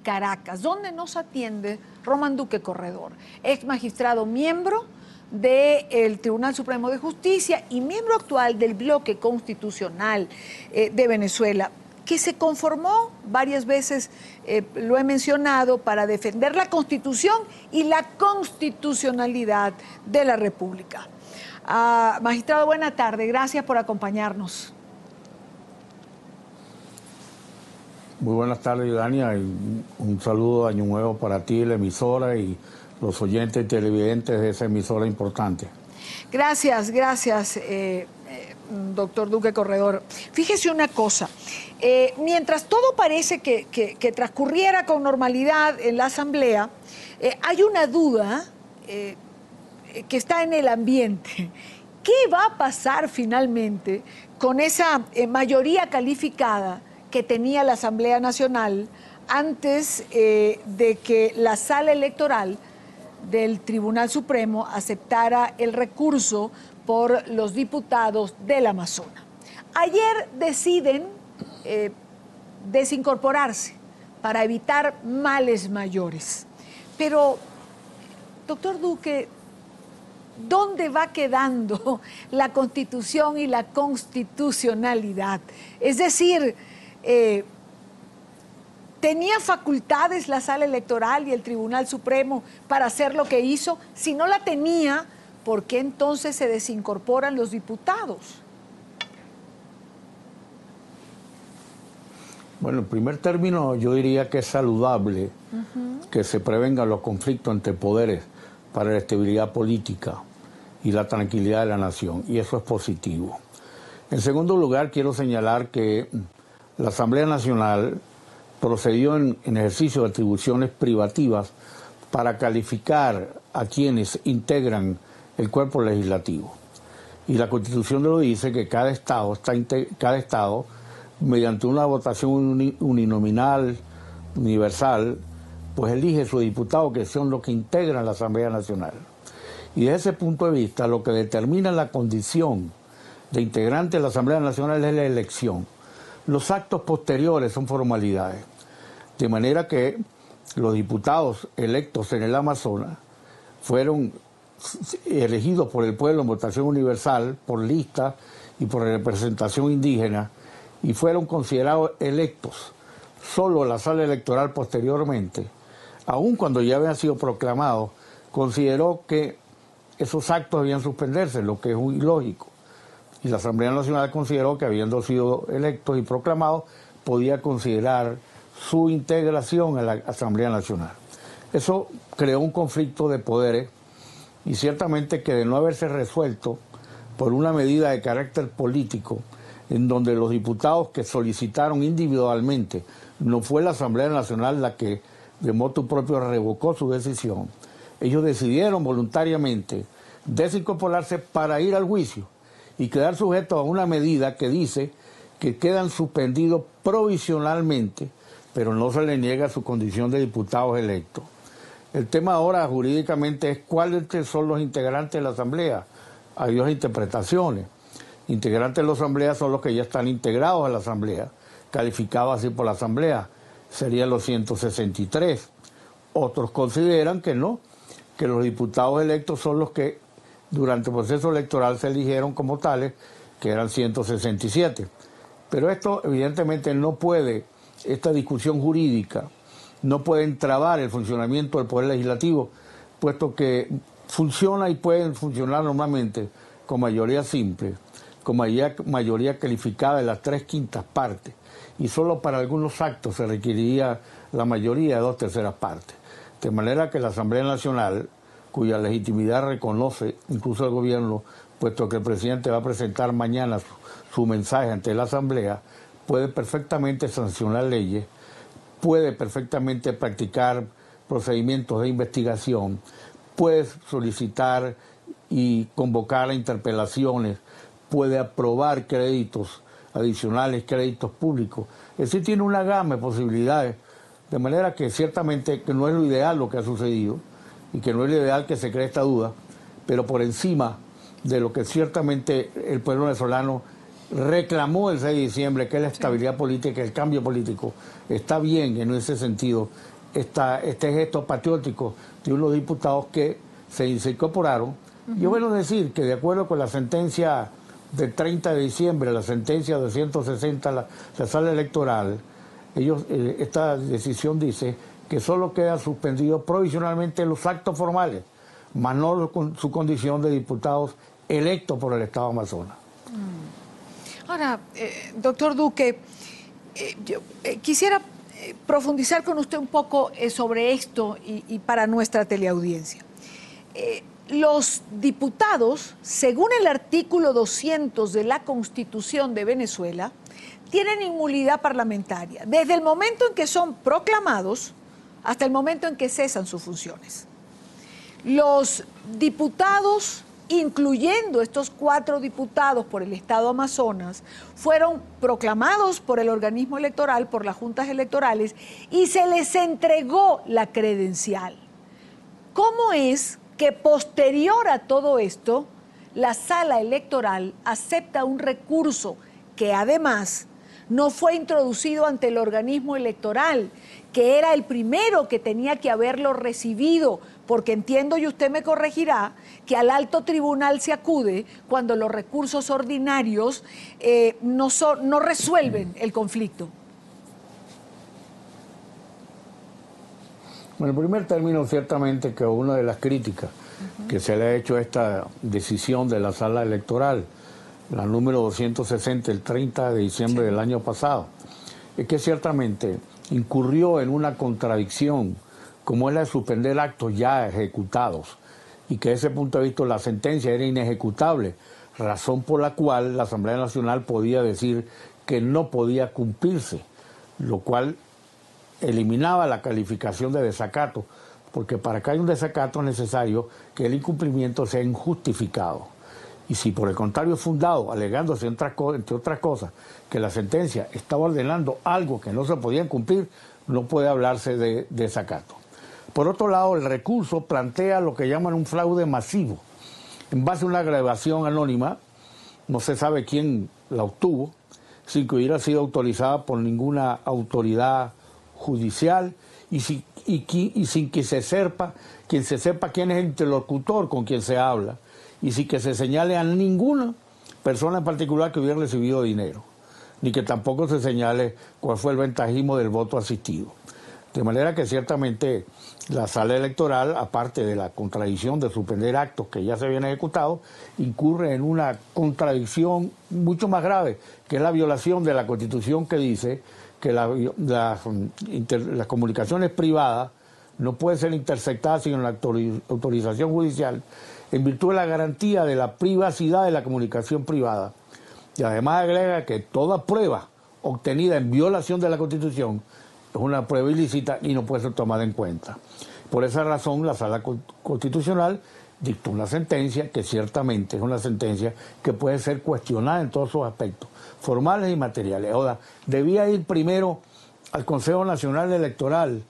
Caracas, donde nos atiende Román Duque Corredor, ex magistrado miembro del Tribunal Supremo de Justicia y miembro actual del bloque constitucional de Venezuela, que se conformó varias veces, lo he mencionado, para defender la Constitución y la constitucionalidad de la República. Magistrado, buena tarde, gracias por acompañarnos. Muy buenas tardes, Yudania, y un saludo de Año Nuevo para ti, la emisora y los oyentes y televidentes de esa emisora importante. Gracias, doctor Duque Corredor. Fíjese una cosa, mientras todo parece que transcurriera con normalidad en la Asamblea, hay una duda que está en el ambiente. ¿Qué va a pasar finalmente con esa mayoría calificada que tenía la Asamblea Nacional antes de que la sala electoral del Tribunal Supremo aceptara el recurso por los diputados del Amazonas? Ayer deciden desincorporarse para evitar males mayores. Pero, doctor Duque, ¿dónde va quedando la Constitución y la constitucionalidad? Es decir, ¿tenía facultades la Sala Electoral y el Tribunal Supremo para hacer lo que hizo? Si no la tenía, ¿por qué entonces se desincorporan los diputados? Bueno, en primer término, yo diría que es saludable que se prevengan los conflictos entre poderes para la estabilidad política y la tranquilidad de la nación, y eso es positivo. En segundo lugar, quiero señalar que la Asamblea Nacional procedió en ejercicio de atribuciones privativas para calificar a quienes integran el cuerpo legislativo. Y la Constitución lo dice que cada Estado, mediante una votación uninominal, universal, pues elige sus diputados, que son los que integran la Asamblea Nacional. Y desde ese punto de vista, lo que determina la condición de integrante de la Asamblea Nacional es la elección. Los actos posteriores son formalidades. De manera que los diputados electos en el Amazonas fueron elegidos por el pueblo en votación universal, por lista y por representación indígena, y fueron considerados electos. Solo la sala electoral posteriormente, aun cuando ya habían sido proclamados, consideró que esos actos debían suspenderse, lo que es ilógico. Y la Asamblea Nacional consideró que, habiendo sido electos y proclamados, podía considerar su integración en la Asamblea Nacional. Eso creó un conflicto de poderes, y ciertamente que, de no haberse resuelto por una medida de carácter político, en donde los diputados que solicitaron individualmente, no fue la Asamblea Nacional la que de motu propio revocó su decisión, ellos decidieron voluntariamente desincorporarse para ir al juicio y quedar sujetos a una medida que dice que quedan suspendidos provisionalmente, pero no se les niega su condición de diputados electos. El tema ahora jurídicamente es cuáles son los integrantes de la Asamblea. Hay dos interpretaciones. Integrantes de la Asamblea son los que ya están integrados a la Asamblea, calificados así por la Asamblea, serían los 163. Otros consideran que no, que los diputados electos son los que durante el proceso electoral se eligieron como tales, que eran 167. Pero esto evidentemente no puede, esta discusión jurídica, no puede entrabar el funcionamiento del Poder Legislativo, puesto que funciona y puede funcionar normalmente con mayoría simple, con mayoría calificada de las 3/5 partes, y solo para algunos actos se requeriría la mayoría de 2/3 partes. De manera que la Asamblea Nacional, cuya legitimidad reconoce incluso el gobierno, puesto que el presidente va a presentar mañana su mensaje ante la Asamblea, puede perfectamente sancionar leyes, puede perfectamente practicar procedimientos de investigación, puede solicitar y convocar a interpelaciones, puede aprobar créditos adicionales, créditos públicos. Es decir, tiene una gama de posibilidades, de manera que ciertamente que no es lo ideal lo que ha sucedido y que no es lo ideal que se cree esta duda, pero por encima de lo que ciertamente el pueblo venezolano reclamó el 6 de diciembre, que es la estabilidad política, el cambio político, está bien en ese sentido este gesto patriótico de unos diputados que se incorporaron. Y es bueno decir que de acuerdo con la sentencia del 30 de diciembre, la sentencia 260 la sala electoral, esta decisión dice que solo queda suspendido provisionalmente los actos formales, más no con su condición de diputados electos por el Estado Amazonas. Ahora, doctor Duque, yo quisiera profundizar con usted un poco sobre esto y para nuestra teleaudiencia. Los diputados, según el artículo 200 de la Constitución de Venezuela, tienen inmunidad parlamentaria desde el momento en que son proclamados hasta el momento en que cesan sus funciones. Los diputados, incluyendo estos 4 diputados por el Estado Amazonas, fueron proclamados por el organismo electoral, por las juntas electorales, y se les entregó la credencial. ¿Cómo es que posterior a todo esto, la sala electoral acepta un recurso que además no fue introducido ante el organismo electoral, que era el primero que tenía que haberlo recibido? Porque entiendo, y usted me corregirá, que al alto tribunal se acude cuando los recursos ordinarios no resuelven el conflicto. Bueno, en primer término, ciertamente que una de las críticas que se le ha hecho a esta decisión de la sala electoral, la número 260, el 30 de diciembre del año pasado, es que ciertamente incurrió en una contradicción, como es la de suspender actos ya ejecutados, y que desde ese punto de vista la sentencia era inejecutable, razón por la cual la Asamblea Nacional podía decir que no podía cumplirse, lo cual eliminaba la calificación de desacato, porque para que haya un desacato es necesario que el incumplimiento sea injustificado. Y si por el contrario es fundado, alegándose entre otras cosas, que la sentencia estaba ordenando algo que no se podía cumplir, no puede hablarse de desacato. Por otro lado, el recurso plantea lo que llaman un fraude masivo. En base a una grabación anónima, no se sabe quién la obtuvo, sin que hubiera sido autorizada por ninguna autoridad judicial y sin que se sepa quién es el interlocutor con quien se habla, y sin que se señale a ninguna persona en particular que hubiera recibido dinero, ni que tampoco se señale cuál fue el ventajismo del voto asistido. De manera que ciertamente la sala electoral, aparte de la contradicción de suspender actos que ya se habían ejecutado, incurre en una contradicción mucho más grave, que es la violación de la Constitución, que dice que las comunicaciones privadas no pueden ser interceptadas sin la autorización judicial, en virtud de la garantía de la privacidad de la comunicación privada. Y además agrega que toda prueba obtenida en violación de la Constitución es una prueba ilícita y no puede ser tomada en cuenta. Por esa razón, la Sala Constitucional dictó una sentencia que ciertamente es una sentencia que puede ser cuestionada en todos sus aspectos, formales y materiales. Ahora, debía ir primero al Consejo Nacional Electoral,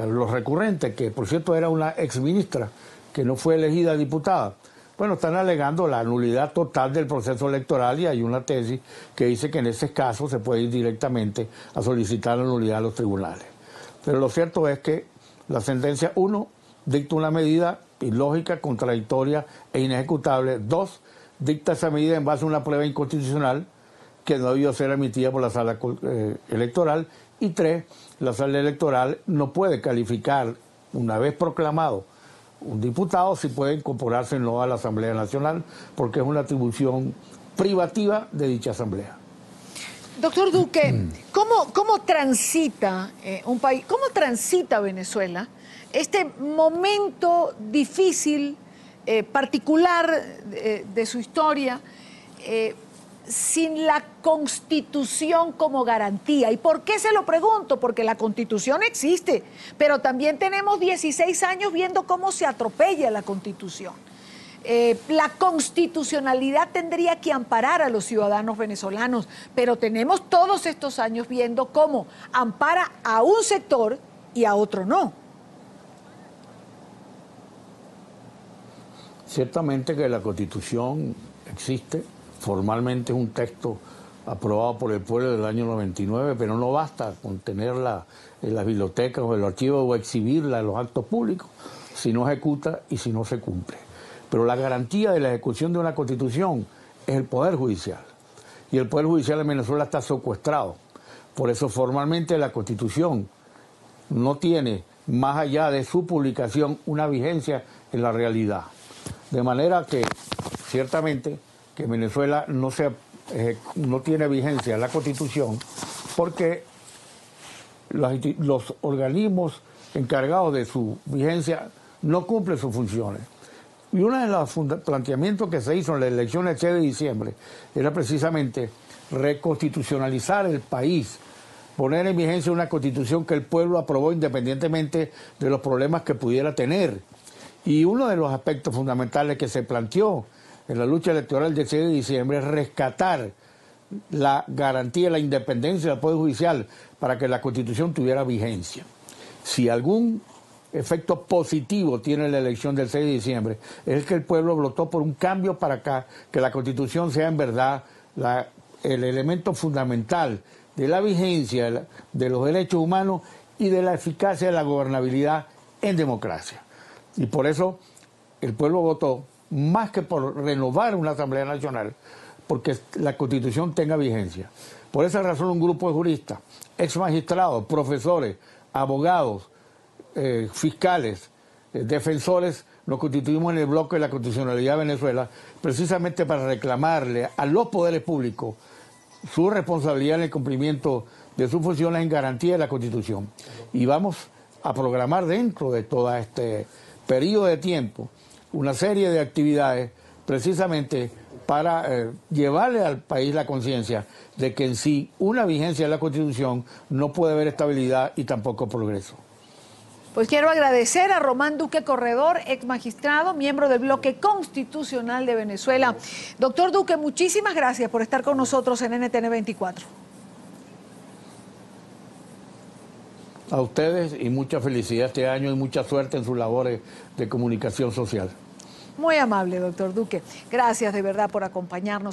los recurrentes, que por cierto era una exministra que no fue elegida diputada. Bueno, están alegando la nulidad total del proceso electoral, y hay una tesis que dice que en ese caso se puede ir directamente a solicitar la nulidad a los tribunales. Pero lo cierto es que la sentencia 1 dicta una medida ilógica, contradictoria e inejecutable. 2, dicta esa medida en base a una prueba inconstitucional que no debió ser emitida por la sala electoral. Y 3, la sala electoral no puede calificar, una vez proclamado un diputado, si puede incorporarse o no a la Asamblea Nacional, porque es una atribución privativa de dicha Asamblea. Doctor Duque, ¿cómo transita un país, cómo transita Venezuela este momento difícil, particular de su historia, sin la Constitución como garantía? ¿Y por qué se lo pregunto? Porque la Constitución existe, pero también tenemos 16 años viendo cómo se atropella la Constitución. La constitucionalidad tendría que amparar a los ciudadanos venezolanos, pero tenemos todos estos años viendo cómo ampara a un sector y a otro no. Ciertamente que la Constitución existe, formalmente es un texto aprobado por el pueblo del año 99, pero no basta con tenerla en las bibliotecas o en los archivos o exhibirla en los actos públicos si no ejecuta y si no se cumple. Pero la garantía de la ejecución de una Constitución es el Poder Judicial. Y el Poder Judicial en Venezuela está secuestrado. Por eso formalmente la Constitución no tiene, más allá de su publicación, una vigencia en la realidad. De manera que, ciertamente, que Venezuela no tiene vigencia en la Constitución porque los organismos encargados de su vigencia no cumplen sus funciones. Y uno de los planteamientos que se hizo en la elección del 6 de diciembre era precisamente reconstitucionalizar el país, poner en vigencia una constitución que el pueblo aprobó independientemente de los problemas que pudiera tener. Y uno de los aspectos fundamentales que se planteó en la lucha electoral del 6 de diciembre es rescatar la garantía, la independencia del Poder Judicial para que la Constitución tuviera vigencia. Si algún efecto positivo tiene la elección del 6 de diciembre, es que el pueblo votó por un cambio para acá, que la Constitución sea en verdad el elemento fundamental de la vigencia de los derechos humanos y de la eficacia de la gobernabilidad en democracia. Y por eso el pueblo votó más que por renovar una Asamblea Nacional, porque la Constitución tenga vigencia. Por esa razón un grupo de juristas, ex magistrados, profesores, abogados, fiscales, defensores, nos constituimos en el bloque de la constitucionalidad de Venezuela, precisamente para reclamarle a los poderes públicos su responsabilidad en el cumplimiento de sus funciones en garantía de la Constitución. Y vamos a programar dentro de todo este periodo de tiempo una serie de actividades precisamente para llevarle al país la conciencia de que en sí una vigencia de la Constitución no puede haber estabilidad y tampoco progreso. Pues quiero agradecer a Román Duque Corredor, ex magistrado, miembro del Bloque Constitucional de Venezuela. Doctor Duque, muchísimas gracias por estar con nosotros en NTN 24. A ustedes y mucha felicidad este año y mucha suerte en sus labores de comunicación social. Muy amable, doctor Duque. Gracias de verdad por acompañarnos.